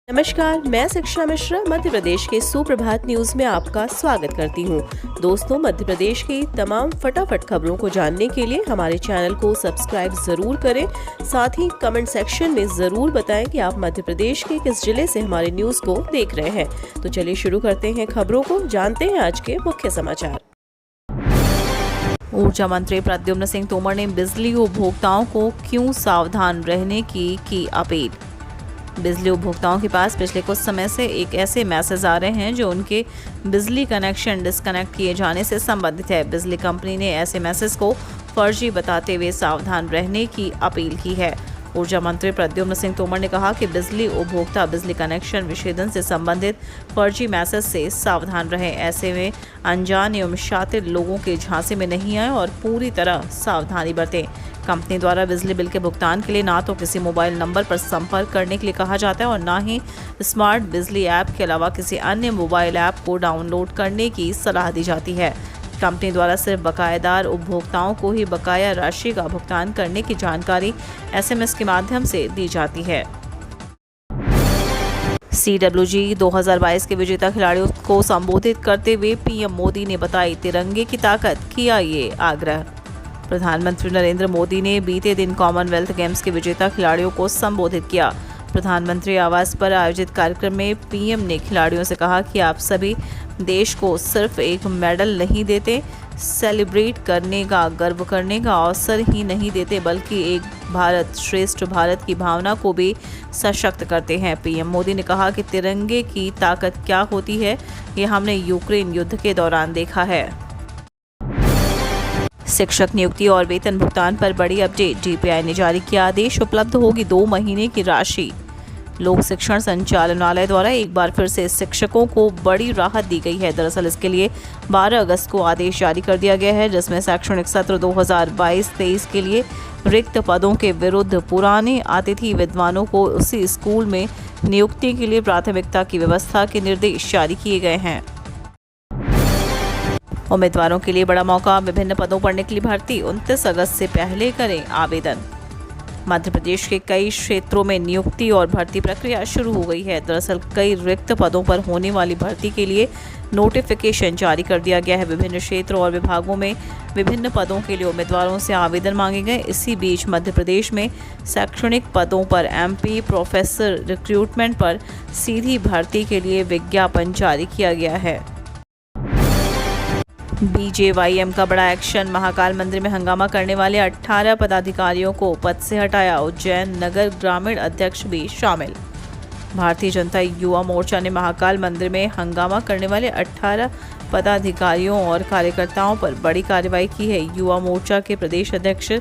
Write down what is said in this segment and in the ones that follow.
नमस्कार, मैं शिक्षा मिश्रा मध्य प्रदेश के सुप्रभात न्यूज में आपका स्वागत करती हूँ। दोस्तों, मध्य प्रदेश की तमाम फटाफट खबरों को जानने के लिए हमारे चैनल को सब्सक्राइब जरूर करें। साथ ही कमेंट सेक्शन में जरूर बताएं कि आप मध्य प्रदेश के किस जिले से हमारे न्यूज को देख रहे हैं। तो चलिए शुरू करते हैं खबरों को, जानते हैं आज के मुख्य समाचार। ऊर्जा मंत्री प्रद्युम्न सिंह तोमर ने बिजली उपभोक्ताओं को क्यों सावधान रहने की अपील। बिजली उपभोक्ताओं के पास पिछले कुछ समय से एक ऐसे मैसेज आ रहे हैं जो उनके बिजली कनेक्शन डिस्कनेक्ट किए जाने से संबंधित है। बिजली कंपनी ने ऐसे मैसेज को फर्जी बताते हुए सावधान रहने की अपील की है। ऊर्जा मंत्री प्रद्युम्न सिंह तोमर ने कहा कि बिजली उपभोक्ता बिजली कनेक्शन विच्छेदन से संबंधित फर्जी मैसेज से सावधान रहें। ऐसे में अनजान एवं शातिर लोगों के झांसे में नहीं आए और पूरी तरह सावधानी बरतें। कंपनी द्वारा बिजली बिल के भुगतान के लिए ना तो किसी मोबाइल नंबर पर संपर्क करने के लिए कहा जाता है और ना ही स्मार्ट बिजली ऐप के अलावा किसी अन्य मोबाइल ऐप को डाउनलोड करने की सलाह दी जाती है। कंपनी द्वारा सिर्फ बकायेदार उपभोक्ताओं को ही बकाया राशि का भुगतान करने की जानकारी SMS के माध्यम से दी जाती है। CWG 2022 के विजेता खिलाड़ियों को संबोधित करते हुए PM मोदी ने बताई तिरंगे की ताकत, किया ये आग्रह। प्रधानमंत्री नरेंद्र मोदी ने बीते दिन कॉमनवेल्थ गेम्स के विजेता खिलाड़ियों को संबोधित किया। प्रधानमंत्री आवास पर आयोजित कार्यक्रम में PM ने खिलाड़ियों से कहा कि आप सभी देश को सिर्फ एक मेडल नहीं देते, सेलिब्रेट करने का, गर्व करने का अवसर ही नहीं देते, बल्कि एक भारत श्रेष्ठ भारत की भावना को भी सशक्त करते हैं। PM मोदी ने कहा कि तिरंगे की ताकत क्या होती है, ये हमने यूक्रेन युद्ध के दौरान देखा है। शिक्षक नियुक्ति और वेतन भुगतान पर बड़ी अपडेट। DPI ने जारी किया आदेश, उपलब्ध होगी 2 महीने की राशि। लोक शिक्षण संचालनालय द्वारा एक बार फिर से शिक्षकों को बड़ी राहत दी गई है। दरअसल इसके लिए 12 अगस्त को आदेश जारी कर दिया गया है, जिसमें शैक्षणिक सत्र 2022-23 के लिए रिक्त पदों के विरुद्ध पुराने अतिथि विद्वानों को उसी स्कूल में नियुक्ति के लिए प्राथमिकता की व्यवस्था के निर्देश जारी किए गए हैं। उम्मीदवारों के लिए बड़ा मौका, विभिन्न पदों पर निकली भर्ती, 29 अगस्त से पहले करें आवेदन। मध्य प्रदेश के कई क्षेत्रों में नियुक्ति और भर्ती प्रक्रिया शुरू हो गई है। दरअसल कई रिक्त पदों पर होने वाली भर्ती के लिए नोटिफिकेशन जारी कर दिया गया है। विभिन्न क्षेत्रों और विभागों में विभिन्न पदों के लिए उम्मीदवारों से आवेदन मांगे गए। इसी बीच मध्य प्रदेश में शैक्षणिक पदों पर MP प्रोफेसर रिक्रूटमेंट पर सीधी भर्ती के लिए विज्ञापन जारी किया गया है। BJYM का बड़ा एक्शन, महाकाल मंदिर में हंगामा करने वाले 18 पदाधिकारियों को पद से हटाया। उज्जैन नगर ग्रामीण अध्यक्ष भी शामिल। भारतीय जनता युवा मोर्चा ने महाकाल मंदिर में हंगामा करने वाले 18 पदाधिकारियों और कार्यकर्ताओं पर बड़ी कार्रवाई की है। युवा मोर्चा के प्रदेश अध्यक्ष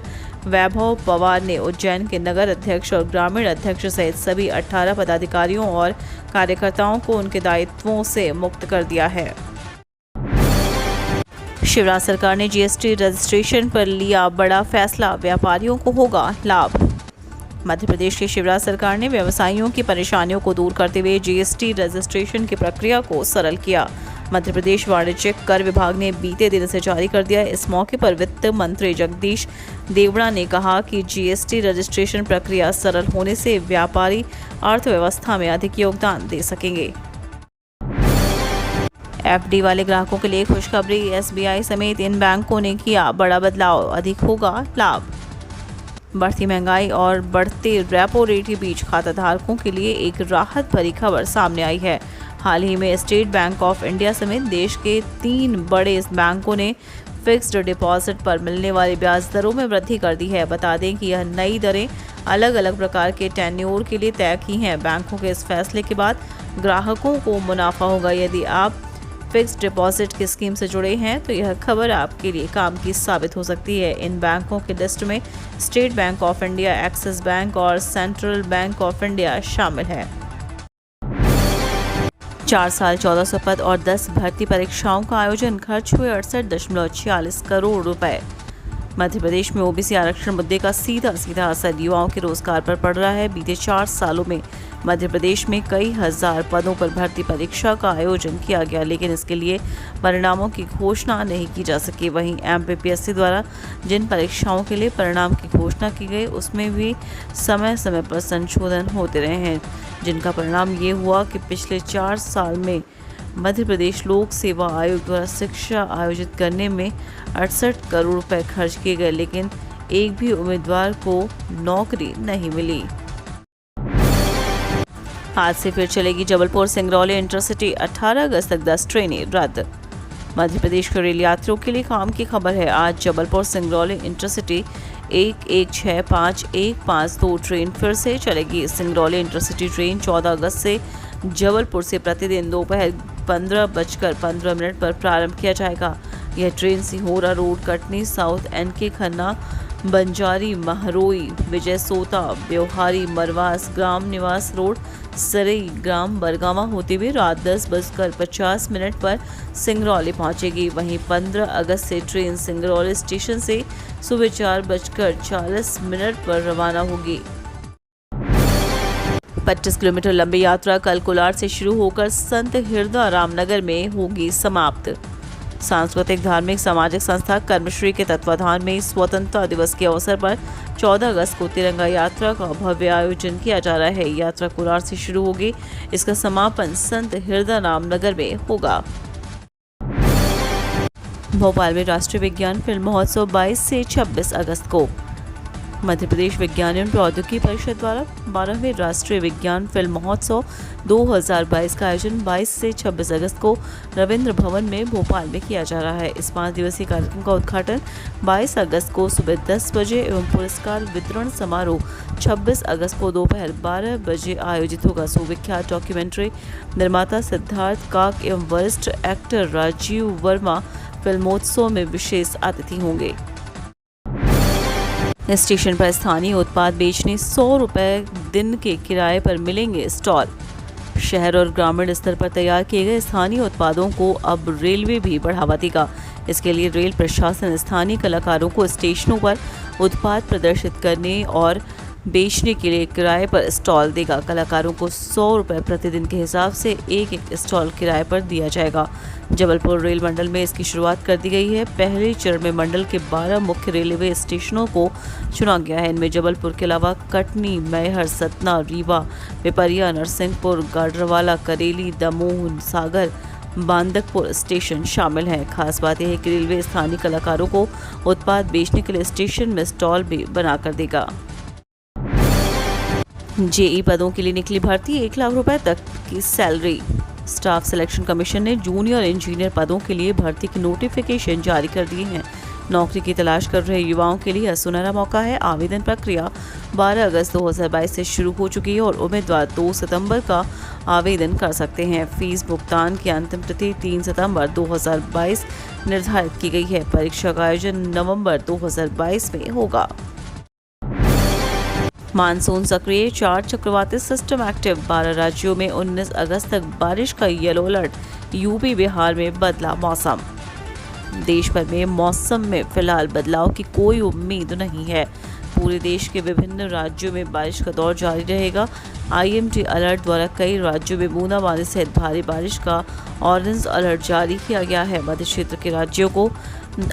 वैभव पवार ने उज्जैन के नगर अध्यक्ष और ग्रामीण अध्यक्ष सहित सभी 18 पदाधिकारियों और कार्यकर्ताओं को उनके दायित्वों से मुक्त कर दिया है। शिवराज सरकार ने GST रजिस्ट्रेशन पर लिया बड़ा फैसला, व्यापारियों को होगा लाभ। मध्य प्रदेश की शिवराज सरकार ने व्यवसायियों की परेशानियों को दूर करते हुए GST रजिस्ट्रेशन की प्रक्रिया को सरल किया। मध्य प्रदेश वाणिज्यिक कर विभाग ने बीते दिन इसे जारी कर दिया। इस मौके पर वित्त मंत्री जगदीश देवड़ा ने कहा कि GST रजिस्ट्रेशन प्रक्रिया सरल होने से व्यापारी अर्थव्यवस्था में अधिक योगदान दे सकेंगे। FD वाले ग्राहकों के लिए खुशखबरी, SBI समेत इन बैंकों ने किया बड़ा बदलाव, अधिक होगा लाभ। बढ़ती महंगाई और बढ़ते रेपो रेट के बीच खाताधारकों के लिए एक राहत भरी खबर सामने आई है। हाल ही में स्टेट बैंक ऑफ इंडिया समेत देश के 3 बड़े बैंकों ने फिक्स्ड डिपॉजिट पर मिलने वाली ब्याज दरों में वृद्धि कर दी है। बता दें कि यह नई दरें अलग अलग प्रकार के टेन्योर के लिए तय की हैं। बैंकों के इस फैसले के बाद ग्राहकों को मुनाफा होगा। यदि आप फिक्स्ड डिपॉजिट की स्कीम से जुड़े हैं तो यह खबर आपके लिए काम की साबित हो सकती है। इन बैंकों की लिस्ट में state bank of India, axis bank और सेंट्रल बैंक ऑफ इंडिया शामिल है। 4 साल 1400 पद और 10 भर्ती परीक्षाओं का आयोजन, खर्च हुए 68.46 करोड़ रुपए। मध्य प्रदेश में OBC आरक्षण मुद्दे का सीधा असर युवाओं के रोजगार पर पड़ रहा है। बीते 4 सालों में मध्य प्रदेश में कई हजार पदों पर भर्ती परीक्षा का आयोजन किया गया, लेकिन इसके लिए परिणामों की घोषणा नहीं की जा सकी। वहीं एमपीपीएससी द्वारा जिन परीक्षाओं के लिए परिणाम की घोषणा की गई उसमें भी समय समय पर संशोधन होते रहे हैं, जिनका परिणाम ये हुआ कि पिछले 4 साल में मध्य प्रदेश लोक सेवा आयोग द्वारा शिक्षा आयोजित करने में 68 करोड़ रुपए खर्च किए गए, लेकिन एक भी उम्मीदवार को नौकरी नहीं मिली। आज से फिर चलेगी जबलपुर सिंगरौली इंटरसिटी। 18 अगस्त तक 10 ट्रेनें रद्द। मध्य प्रदेश के रेल यात्रियों के लिए काम की खबर है। आज जबलपुर सिंगरौली इंटरसिटी 1165-152 ट्रेन फिर से चलेगी। सिंगरौली इंटरसिटी ट्रेन 14 अगस्त से जबलपुर से प्रतिदिन दोपहर 15:15 पर प्रारंभ किया जाएगा। यह ट्रेन Sihora road, Katni south, NK Khanna, Banjari, Mahroi, Vijay Sota, Beohari, मरवास, ग्राम निवास रोड, सरई, ग्राम बरगामा होते हुए रात 10:50 पर सिंगरौली पहुंचेगी। वहीं 15 अगस्त से ट्रेन सिंगरौली स्टेशन से सुबह 4:40 पर रवाना होगी। 25 किलोमीटर लंबी यात्रा कल कोलार से शुरू होकर संत हृदय रामनगर में होगी समाप्त। सांस्कृतिक, धार्मिक, सामाजिक संस्था कर्मश्री के तत्वाधान में स्वतंत्रता दिवस के अवसर पर 14 अगस्त को तिरंगा यात्रा का भव्य आयोजन किया जा रहा है। यात्रा कोलार से शुरू होगी। इसका समापन संत हृदय रामनगर में होगा। भोपाल में राष्ट्रीय विज्ञान फिल्म महोत्सव 22 से 26 अगस्त को। मध्य प्रदेश विज्ञान एवं प्रौद्योगिकी परिषद द्वारा 12वें राष्ट्रीय विज्ञान फिल्म महोत्सव 2022 का आयोजन 22 से 26 अगस्त को रविंद्र भवन में भोपाल में किया जा रहा है। इस 5 दिवसीय कार्यक्रम का उद्घाटन 22 अगस्त को सुबह 10 बजे एवं पुरस्कार वितरण समारोह 26 अगस्त को दोपहर 12 बजे आयोजित होगा। सुविख्यात डॉक्यूमेंट्री निर्माता सिद्धार्थ काक एवं वरिष्ठ एक्टर राजीव वर्मा फिल्मोत्सव में विशेष अतिथि होंगे। स्टेशन पर स्थानीय उत्पाद बेचने 100 रुपये दिन के किराए पर मिलेंगे स्टॉल। शहर और ग्रामीण स्तर पर तैयार किए गए स्थानीय उत्पादों को अब रेलवे भी बढ़ावा देगा। इसके लिए रेल प्रशासन स्थानीय कलाकारों को स्टेशनों पर उत्पाद प्रदर्शित करने और बेचने के लिए किराए पर स्टॉल देगा। कलाकारों को 100 रुपये प्रतिदिन के हिसाब से एक स्टॉल किराए पर दिया जाएगा। जबलपुर रेल मंडल में इसकी शुरुआत कर दी गई है। पहले चरण में मंडल के 12 मुख्य रेलवे स्टेशनों को चुना गया है। इनमें जबलपुर के अलावा कटनी, मैहर, सतना, रीवा, पिपरिया, नरसिंहपुर, गाडरवाला, करेली, दमोह, सागर, बांदकपुर स्टेशन शामिल हैं। खास बात यह है कि रेलवे स्थानीय कलाकारों को उत्पाद बेचने के लिए स्टेशन में स्टॉल भी बनाकर देगा। जेई पदों के लिए निकली भर्ती, 1 लाख रुपए तक की सैलरी। स्टाफ सिलेक्शन कमीशन ने जूनियर इंजीनियर पदों के लिए भर्ती की नोटिफिकेशन जारी कर दिए हैं। नौकरी की तलाश कर रहे युवाओं के लिए यह सुनहरा मौका है। आवेदन प्रक्रिया 12 अगस्त 2022 से शुरू हो चुकी है और उम्मीदवार 2 सितंबर का आवेदन कर सकते हैं। फीस भुगतान की अंतिम तिथि 3 सितंबर 2022 निर्धारित की गई है। परीक्षा का आयोजन नवंबर 2022 में होगा। मानसून सक्रिय, 4 चक्रवाती सिस्टम एक्टिव। 12 राज्यों में 19 अगस्त तक बारिश का येलो अलर्ट। यूपी, बिहार में बदला मौसम। देश भर में मौसम में फिलहाल बदलाव की कोई उम्मीद नहीं है। पूरे देश के विभिन्न राज्यों में बारिश का दौर जारी रहेगा। IMD अलर्ट द्वारा कई राज्यों में बूंदाबांदी सहित भारी बारिश का ऑरेंज अलर्ट जारी किया गया है। मध्य क्षेत्र के राज्यों को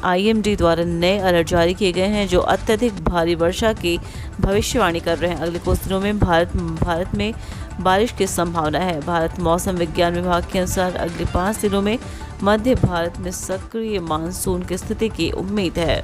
IMD द्वारा नए अलर्ट जारी किए गए हैं जो अत्यधिक भारी वर्षा की भविष्यवाणी कर रहे हैं। अगले कुछ दिनों में भारत में बारिश की संभावना है। भारत मौसम विज्ञान विभाग के अनुसार अगले 5 दिनों में मध्य भारत में सक्रिय मानसून की स्थिति की उम्मीद है।